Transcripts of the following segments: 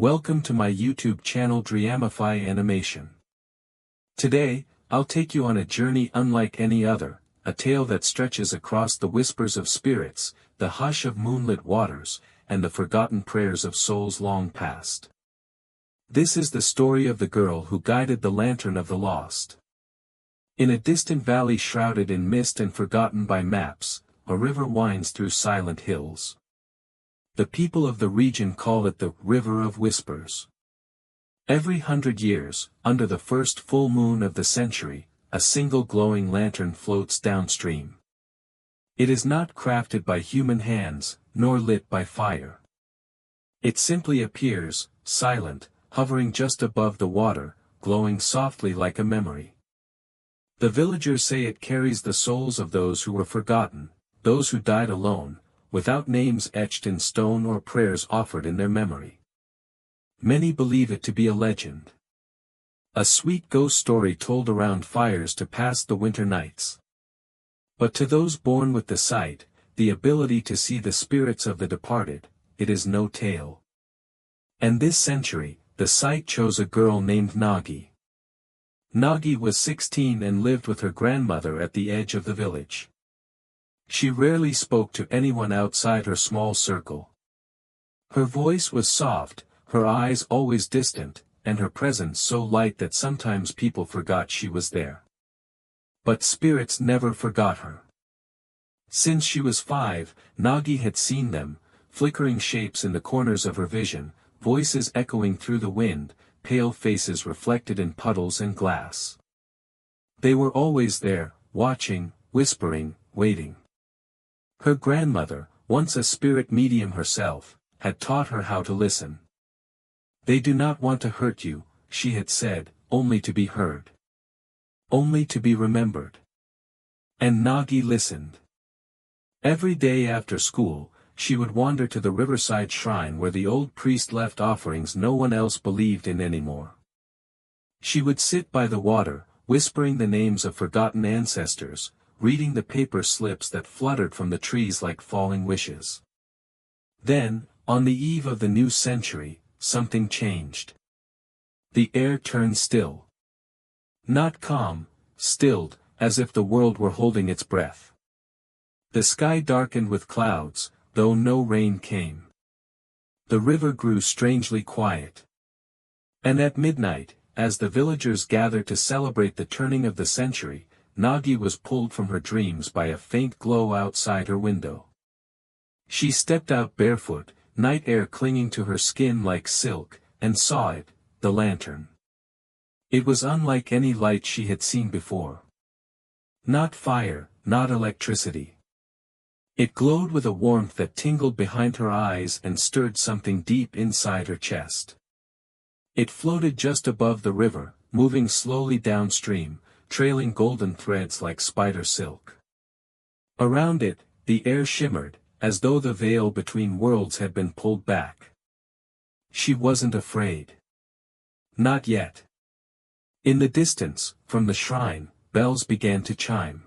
Welcome to my YouTube channel Dreamify Animation. Today, I'll take you on a journey unlike any other, a tale that stretches across the whispers of spirits, the hush of moonlit waters, and the forgotten prayers of souls long past. This is the story of the girl who guided the lantern of the lost. In a distant valley shrouded in mist and forgotten by maps, a river winds through silent hills. The people of the region call it the River of Whispers. Every 100 years, under the first full moon of the century, a single glowing lantern floats downstream. It is not crafted by human hands, nor lit by fire. It simply appears, silent, hovering just above the water, glowing softly like a memory. The villagers say it carries the souls of those who were forgotten, those who died alone, without names etched in stone or prayers offered in their memory. Many believe it to be a legend. A sweet ghost story told around fires to pass the winter nights. But to those born with the sight, the ability to see the spirits of the departed, it is no tale. And this century, the sight chose a girl named Nagi. Nagi was 16 and lived with her grandmother at the edge of the village. She rarely spoke to anyone outside her small circle. Her voice was soft, her eyes always distant, and her presence so light that sometimes people forgot she was there. But spirits never forgot her. Since she was 5, Nagi had seen them, flickering shapes in the corners of her vision, voices echoing through the wind, pale faces reflected in puddles and glass. They were always there, watching, whispering, waiting. Her grandmother, once a spirit medium herself, had taught her how to listen. They do not want to hurt you, she had said, only to be heard. Only to be remembered. And Nagi listened. Every day after school, she would wander to the riverside shrine where the old priest left offerings no one else believed in anymore. She would sit by the water, whispering the names of forgotten ancestors, reading the paper slips that fluttered from the trees like falling wishes. Then, on the eve of the new century, something changed. The air turned still. Not calm, stilled, as if the world were holding its breath. The sky darkened with clouds, though no rain came. The river grew strangely quiet. And at midnight, as the villagers gathered to celebrate the turning of the century, Nagi was pulled from her dreams by a faint glow outside her window. She stepped out barefoot, night air clinging to her skin like silk, and saw it, the lantern. It was unlike any light she had seen before. Not fire, not electricity. It glowed with a warmth that tingled behind her eyes and stirred something deep inside her chest. It floated just above the river, moving slowly downstream, trailing golden threads like spider silk. Around it, the air shimmered, as though the veil between worlds had been pulled back. She wasn't afraid. Not yet. In the distance, from the shrine, bells began to chime.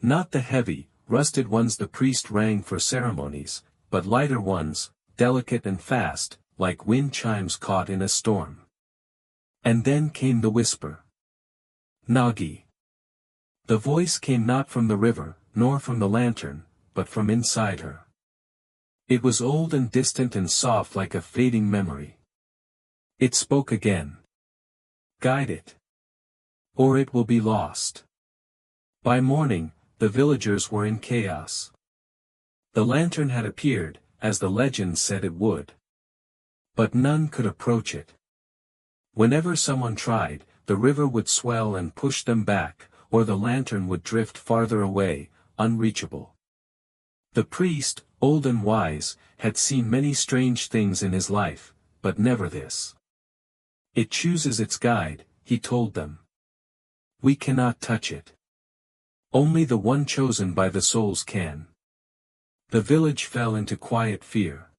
Not the heavy, rusted ones the priest rang for ceremonies, but lighter ones, delicate and fast, like wind chimes caught in a storm. And then came the whisper. Nagi. The voice came not from the river, nor from the lantern, but from inside her. It was old and distant and soft like a fading memory. It spoke again. Guide it. Or it will be lost. By morning, the villagers were in chaos. The lantern had appeared, as the legend said it would. But none could approach it. Whenever someone tried, the river would swell and push them back, or the lantern would drift farther away, unreachable. The priest, old and wise, had seen many strange things in his life, but never this. It chooses its guide, he told them. We cannot touch it. Only the one chosen by the souls can. The village fell into quiet fear.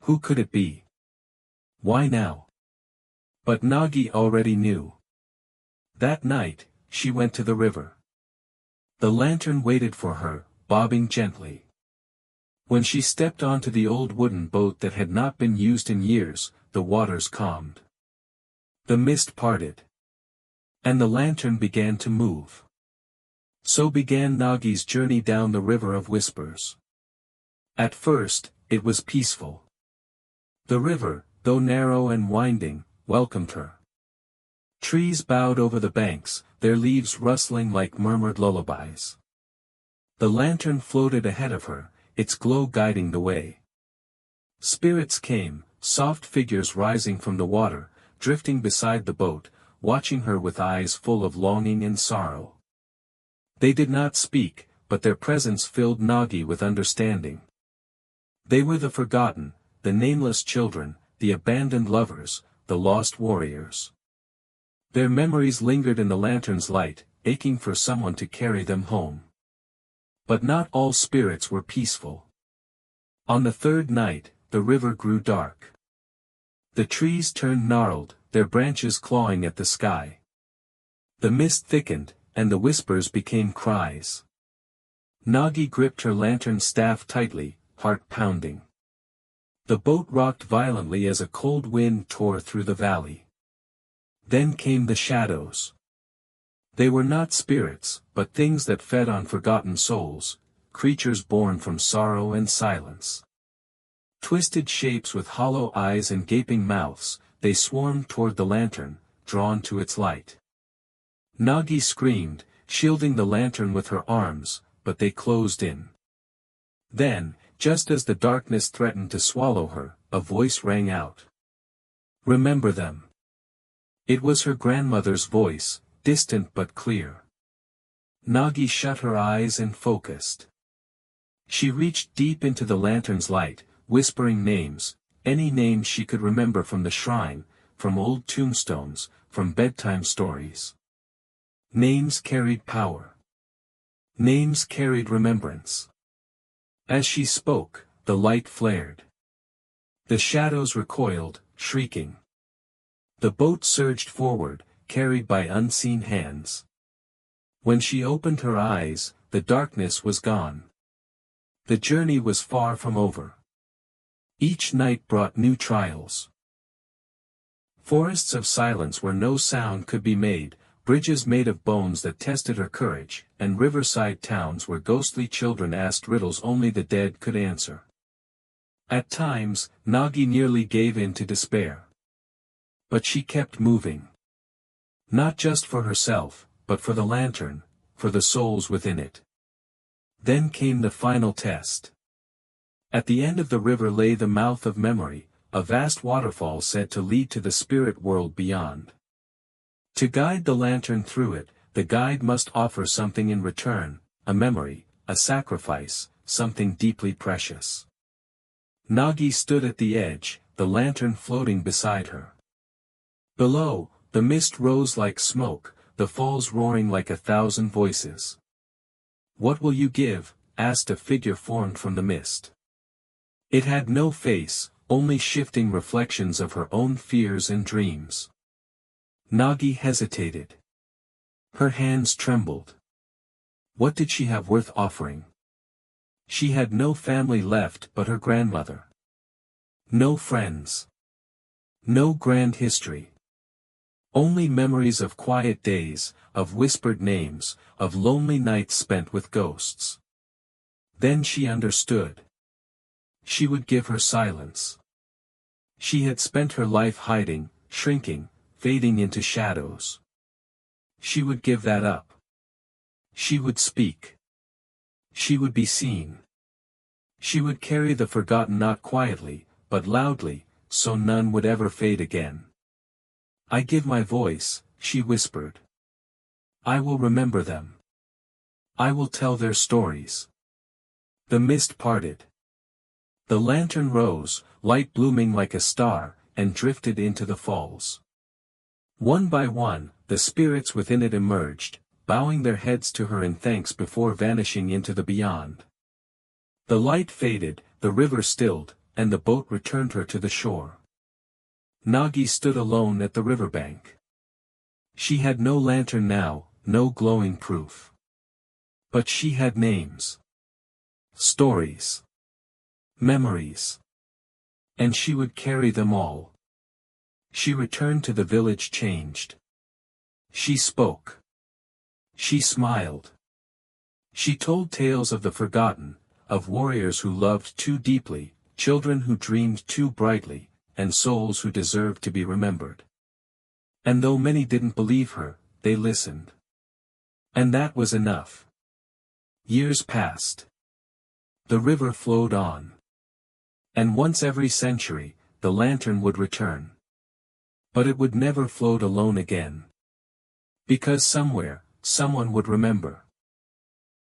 Who could it be? Why now? But Nagi already knew. That night, she went to the river. The lantern waited for her, bobbing gently. When she stepped onto the old wooden boat that had not been used in years, the waters calmed. The mist parted. And the lantern began to move. So began Nagi's journey down the river of whispers. At first, it was peaceful. The river, though narrow and winding, welcomed her. Trees bowed over the banks, their leaves rustling like murmured lullabies. The lantern floated ahead of her, its glow guiding the way. Spirits came, soft figures rising from the water, drifting beside the boat, watching her with eyes full of longing and sorrow. They did not speak, but their presence filled Nagi with understanding. They were the forgotten, the nameless children, the abandoned lovers, the lost warriors. Their memories lingered in the lantern's light, aching for someone to carry them home. But not all spirits were peaceful. On the third night, the river grew dark. The trees turned gnarled, their branches clawing at the sky. The mist thickened, and the whispers became cries. Nagi gripped her lantern staff tightly, heart pounding. The boat rocked violently as a cold wind tore through the valley. Then came the shadows. They were not spirits, but things that fed on forgotten souls, creatures born from sorrow and silence. Twisted shapes with hollow eyes and gaping mouths, they swarmed toward the lantern, drawn to its light. Nagi screamed, shielding the lantern with her arms, but they closed in. Then, just as the darkness threatened to swallow her, a voice rang out. "Remember them." It was her grandmother's voice, distant but clear. Nagi shut her eyes and focused. She reached deep into the lantern's light, whispering names, any names she could remember from the shrine, from old tombstones, from bedtime stories. Names carried power. Names carried remembrance. As she spoke, the light flared. The shadows recoiled, shrieking. The boat surged forward, carried by unseen hands. When she opened her eyes, the darkness was gone. The journey was far from over. Each night brought new trials. Forests of silence where no sound could be made, bridges made of bones that tested her courage, and riverside towns where ghostly children asked riddles only the dead could answer. At times, Nagi nearly gave in to despair. But she kept moving. Not just for herself, but for the lantern, for the souls within it. Then came the final test. At the end of the river lay the mouth of memory, a vast waterfall said to lead to the spirit world beyond. To guide the lantern through it, the guide must offer something in return, a memory, a sacrifice, something deeply precious. Nagi stood at the edge, the lantern floating beside her. Below, the mist rose like smoke, the falls roaring like 1,000 voices. "What will you give?" asked a figure formed from the mist. It had no face, only shifting reflections of her own fears and dreams. Nagi hesitated. Her hands trembled. What did she have worth offering? She had no family left but her grandmother. No friends. No grand history. Only memories of quiet days, of whispered names, of lonely nights spent with ghosts. Then she understood. She would give her silence. She had spent her life hiding, shrinking, fading into shadows. She would give that up. She would speak. She would be seen. She would carry the forgotten not quietly, but loudly, so none would ever fade again. "I give my voice," she whispered. "I will remember them. I will tell their stories." The mist parted. The lantern rose, light blooming like a star, and drifted into the falls. One by one, the spirits within it emerged, bowing their heads to her in thanks before vanishing into the beyond. The light faded, the river stilled, and the boat returned her to the shore. Nagi stood alone at the riverbank. She had no lantern now, no glowing proof. But she had names. Stories. memories. And she would carry them all. She returned to the village changed. She spoke. She smiled. She told tales of the forgotten, of warriors who loved too deeply, children who dreamed too brightly, and souls who deserved to be remembered. And though many didn't believe her, they listened. And that was enough. Years passed. The river flowed on. And once every century, the lantern would return. But it would never float alone again. Because somewhere, someone would remember.